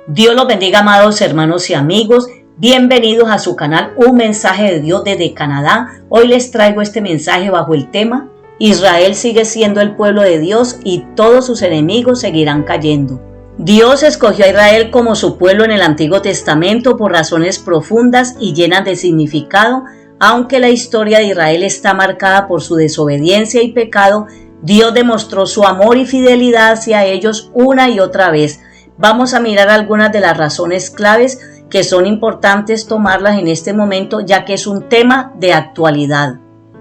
Dios los bendiga, amados hermanos y amigos. Bienvenidos a su canal Un Mensaje de Dios desde Canadá. Hoy les traigo este mensaje bajo el tema: Israel sigue siendo el pueblo de Dios y todos sus enemigos seguirán cayendo. Dios escogió a Israel como su pueblo en el Antiguo Testamento por razones profundas y llenas de significado. Aunque la historia de Israel está marcada por su desobediencia y pecado, Dios demostró su amor y fidelidad hacia ellos una y otra vez. Vamos a mirar algunas de las razones claves que son importantes tomarlas en este momento, ya que es un tema de actualidad.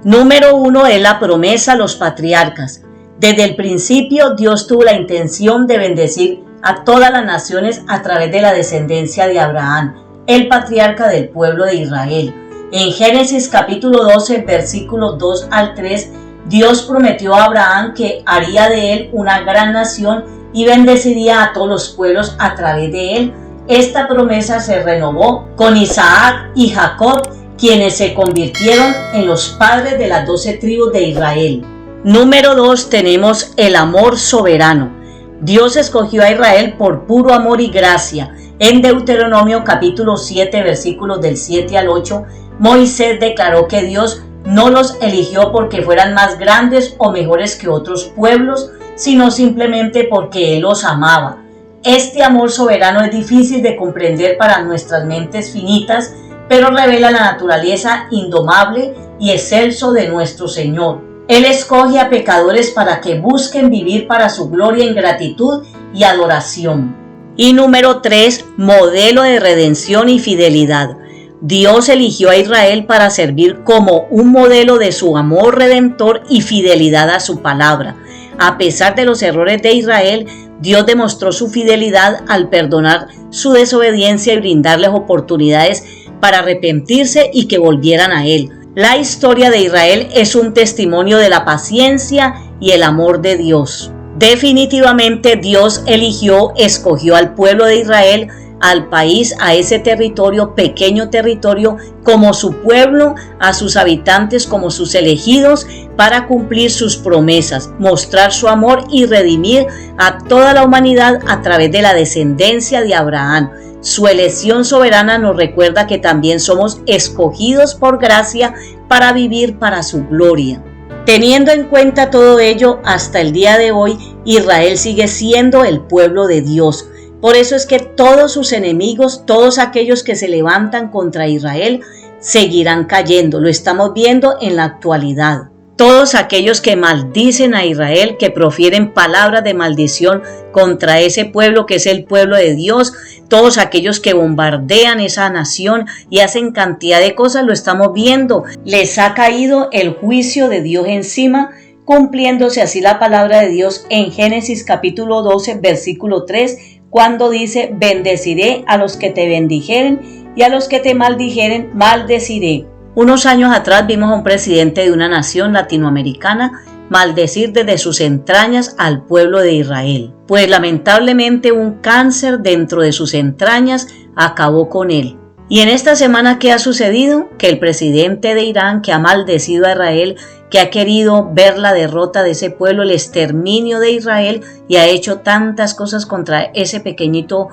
Número 1 es la promesa a los patriarcas. Desde el principio, Dios tuvo la intención de bendecir a todas las naciones a través de la descendencia de Abraham, el patriarca del pueblo de Israel. En Génesis capítulo 12, versículos 2 al 3, Dios prometió a Abraham que haría de él una gran nación y bendeciría a todos los pueblos a través de él. Esta promesa se renovó con Isaac y Jacob, quienes se convirtieron en los padres de las 12 tribus de Israel. Número 2 tenemos el amor soberano. Dios escogió a Israel por puro amor y gracia. En Deuteronomio capítulo 7, versículos del 7 al 8, Moisés declaró que Dios no los eligió porque fueran más grandes o mejores que otros pueblos, sino simplemente porque Él los amaba. Este amor soberano es difícil de comprender para nuestras mentes finitas, pero revela la naturaleza indomable y excelso de nuestro Señor. Él escoge a pecadores para que busquen vivir para su gloria en gratitud y adoración. Y número 3, modelo de redención y fidelidad. Dios eligió a Israel para servir como un modelo de su amor redentor y fidelidad a su palabra. A pesar de los errores de Israel, Dios demostró su fidelidad al perdonar su desobediencia y brindarles oportunidades para arrepentirse y que volvieran a Él. La historia de Israel es un testimonio de la paciencia y el amor de Dios. Definitivamente Dios escogió al pueblo de Israel, al país, a ese territorio, pequeño territorio, como su pueblo, a sus habitantes como sus elegidos, para cumplir sus promesas, mostrar su amor y redimir a toda la humanidad a través de la descendencia de Abraham. Su elección soberana nos recuerda que también somos escogidos por gracia para vivir para su gloria. Teniendo en cuenta todo ello, hasta el día de hoy, Israel sigue siendo el pueblo de Dios. Por eso es que todos sus enemigos, todos aquellos que se levantan contra Israel, seguirán cayendo. Lo estamos viendo en la actualidad. Todos aquellos que maldicen a Israel, que profieren palabras de maldición contra ese pueblo que es el pueblo de Dios, todos aquellos que bombardean esa nación y hacen cantidad de cosas, lo estamos viendo. Les ha caído el juicio de Dios encima, cumpliéndose así la palabra de Dios en Génesis capítulo 12, versículo 3, cuando dice: bendeciré a los que te bendijeren y a los que te maldijeren maldeciré. Unos años atrás vimos a un presidente de una nación latinoamericana maldecir desde sus entrañas al pueblo de Israel, pues lamentablemente un cáncer dentro de sus entrañas acabó con él. Y en esta semana, ¿qué ha sucedido? Que el presidente de Irán, que ha maldecido a Israel, que ha querido ver la derrota de ese pueblo, el exterminio de Israel, y ha hecho tantas cosas contra ese pequeñito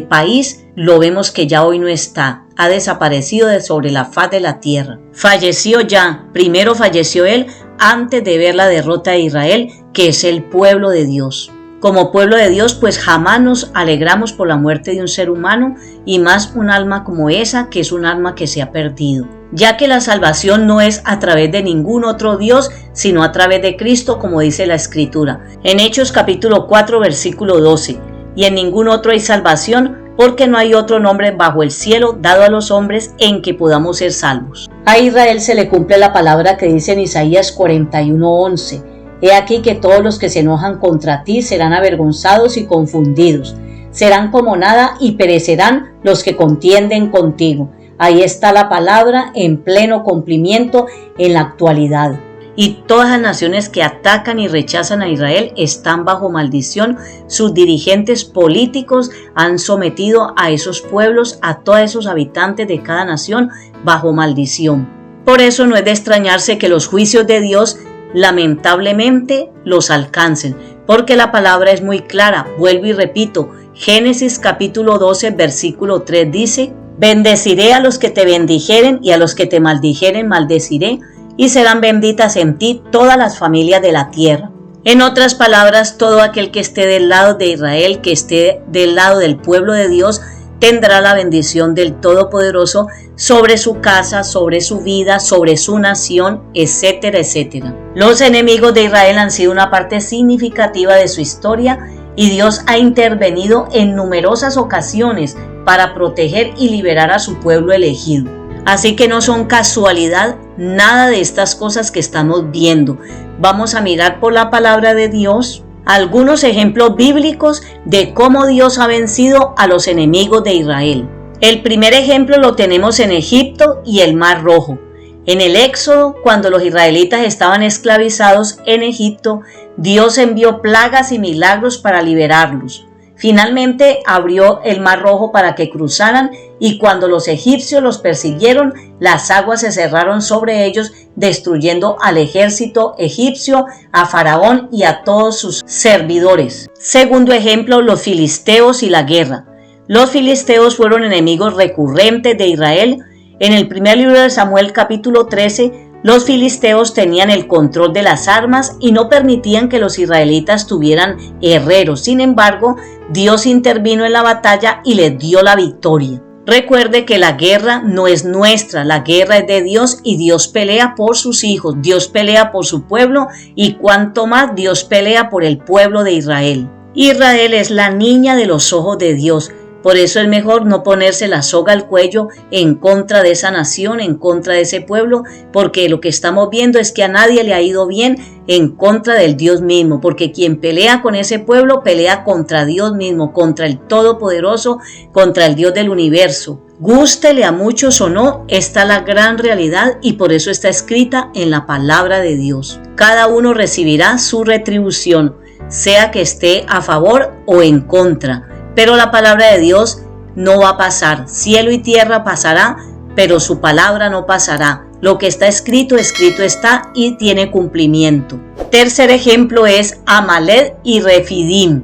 país, lo vemos que ya hoy no está. Ha desaparecido de sobre la faz de la tierra. Falleció ya. Primero falleció él antes de ver la derrota de Israel, que es el pueblo de Dios. Como pueblo de Dios, pues jamás nos alegramos por la muerte de un ser humano, y más un alma como esa, que es un alma que se ha perdido. Ya que la salvación no es a través de ningún otro Dios, sino a través de Cristo, como dice la Escritura. En Hechos capítulo 4, versículo 12. Y en ningún otro hay salvación, porque no hay otro nombre bajo el cielo dado a los hombres en que podamos ser salvos. A Israel se le cumple la palabra que dice en Isaías 41:11. He aquí que todos los que se enojan contra ti serán avergonzados y confundidos. Serán como nada y perecerán los que contienden contigo. Ahí está la palabra en pleno cumplimiento en la actualidad. Y todas las naciones que atacan y rechazan a Israel están bajo maldición. Sus dirigentes políticos han sometido a esos pueblos, a todos esos habitantes de cada nación, bajo maldición. Por eso no es de extrañarse que los juicios de Dios lamentablemente los alcancen, porque la palabra es muy clara. Vuelvo y repito, Génesis capítulo 12, versículo 3 dice: bendeciré a los que te bendijeren y a los que te maldijeren maldeciré, y serán benditas en ti todas las familias de la tierra. En otras palabras, todo aquel que esté del lado de Israel, que esté del lado del pueblo de Dios, tendrá la bendición del Todopoderoso sobre su casa, sobre su vida, sobre su nación, etcétera, etcétera. Los enemigos de Israel han sido una parte significativa de su historia y Dios ha intervenido en numerosas ocasiones para proteger y liberar a su pueblo elegido. Así que no son casualidad nada de estas cosas que estamos viendo. Vamos a mirar por la palabra de Dios algunos ejemplos bíblicos de cómo Dios ha vencido a los enemigos de Israel. El primer ejemplo lo tenemos en Egipto y el Mar Rojo. En el Éxodo, cuando los israelitas estaban esclavizados en Egipto, Dios envió plagas y milagros para liberarlos. Finalmente abrió el Mar Rojo para que cruzaran, y cuando los egipcios los persiguieron, las aguas se cerraron sobre ellos, destruyendo al ejército egipcio, a Faraón y a todos sus servidores. Segundo ejemplo, los filisteos y la guerra. Los filisteos fueron enemigos recurrentes de Israel. En el primer libro de Samuel, capítulo 13, los filisteos tenían el control de las armas y no permitían que los israelitas tuvieran herreros. Sin embargo, Dios intervino en la batalla y les dio la victoria. Recuerde que la guerra no es nuestra, la guerra es de Dios y Dios pelea por sus hijos, Dios pelea por su pueblo y cuanto más Dios pelea por el pueblo de Israel. Israel es la niña de los ojos de Dios. Por eso es mejor no ponerse la soga al cuello en contra de esa nación, en contra de ese pueblo, porque lo que estamos viendo es que a nadie le ha ido bien en contra del Dios mismo, porque quien pelea con ese pueblo pelea contra Dios mismo, contra el Todopoderoso, contra el Dios del universo. Gústele a muchos o no, esta es la gran realidad y por eso está escrita en la palabra de Dios. Cada uno recibirá su retribución, sea que esté a favor o en contra. Pero la palabra de Dios no va a pasar. Cielo y tierra pasará, pero su palabra no pasará. Lo que está escrito, escrito está y tiene cumplimiento. Tercer ejemplo es Amalek y Refidim.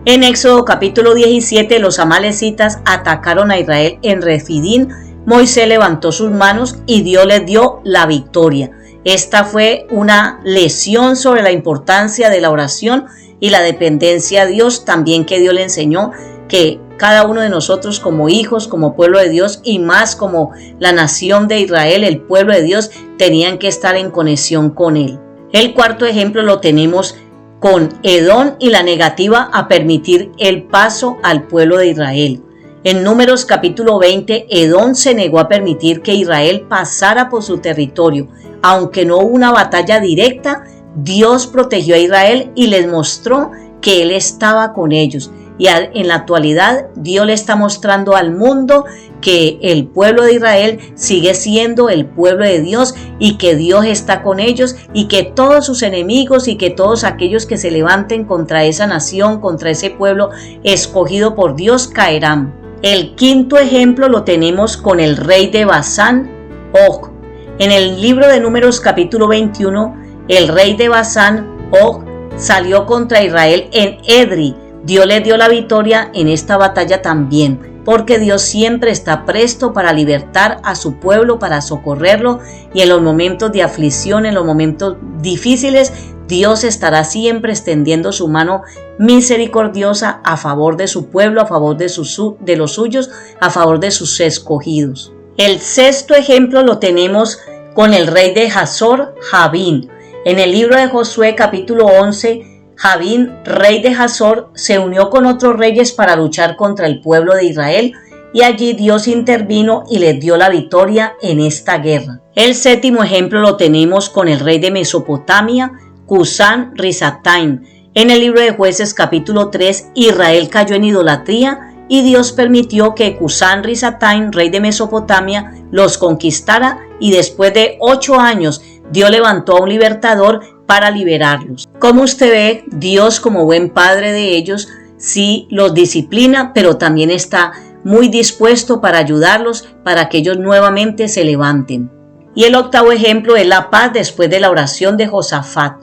En Éxodo capítulo 17, los amalecitas atacaron a Israel en Refidim. Moisés levantó sus manos y Dios les dio la victoria. Esta fue una lección sobre la importancia de la oración y la dependencia a Dios, también que Dios le enseñó que cada uno de nosotros como hijos, como pueblo de Dios y más como la nación de Israel, el pueblo de Dios, tenían que estar en conexión con Él. El cuarto ejemplo lo tenemos con Edom y la negativa a permitir el paso al pueblo de Israel. En Números capítulo 20, Edom se negó a permitir que Israel pasara por su territorio. Aunque no hubo una batalla directa, Dios protegió a Israel y les mostró que Él estaba con ellos. Y en la actualidad Dios le está mostrando al mundo que el pueblo de Israel sigue siendo el pueblo de Dios y que Dios está con ellos y que todos sus enemigos y que todos aquellos que se levanten contra esa nación, contra ese pueblo escogido por Dios caerán. El quinto ejemplo lo tenemos con el rey de Basán, Og. En el libro de Números capítulo 21, el rey de Basán, Og, salió contra Israel en Edrei. Dios le dio la victoria en esta batalla también, porque Dios siempre está presto para libertar a su pueblo, para socorrerlo, y en los momentos de aflicción, en los momentos difíciles, Dios estará siempre extendiendo su mano misericordiosa a favor de su pueblo, a favor de los suyos, a favor de sus escogidos. El sexto ejemplo lo tenemos con el rey de Hazor, Jabín. En el libro de Josué capítulo 11, Jabín, rey de Hazor, se unió con otros reyes para luchar contra el pueblo de Israel y allí Dios intervino y les dio la victoria en esta guerra. El séptimo ejemplo lo tenemos con el rey de Mesopotamia, Cusán Risataim. En el libro de Jueces capítulo 3, Israel cayó en idolatría y Dios permitió que Cusán Risataim, rey de Mesopotamia, los conquistara y después de 8 años Dios levantó a un libertador para liberarlos. Como usted ve, Dios como buen padre de ellos sí los disciplina, pero también está muy dispuesto para ayudarlos para que ellos nuevamente se levanten. Y el octavo ejemplo es la paz después de la oración de Josafat.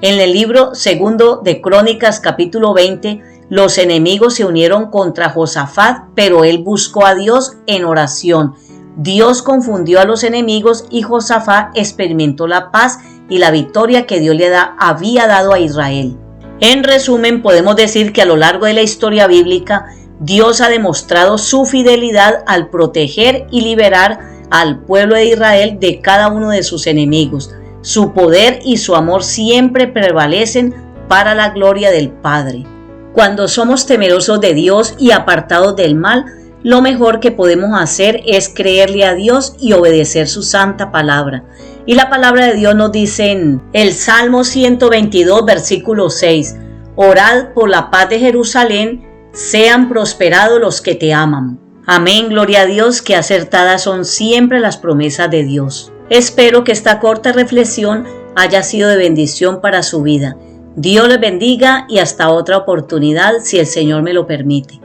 En el libro segundo de Crónicas capítulo 20, Los enemigos se unieron contra Josafat, pero él buscó a Dios en oración. Dios confundió a los enemigos y Josafat experimentó la paz y la victoria que Dios había dado a Israel. En resumen, podemos decir que a lo largo de la historia bíblica, Dios ha demostrado su fidelidad al proteger y liberar al pueblo de Israel de cada uno de sus enemigos. Su poder y su amor siempre prevalecen para la gloria del Padre. Cuando somos temerosos de Dios y apartados del mal, lo mejor que podemos hacer es creerle a Dios y obedecer su santa palabra. Y la palabra de Dios nos dice en el Salmo 122, versículo 6, orad por la paz de Jerusalén, sean prosperados los que te aman. Amén, gloria a Dios, que acertadas son siempre las promesas de Dios. Espero que esta corta reflexión haya sido de bendición para su vida. Dios les bendiga y hasta otra oportunidad si el Señor me lo permite.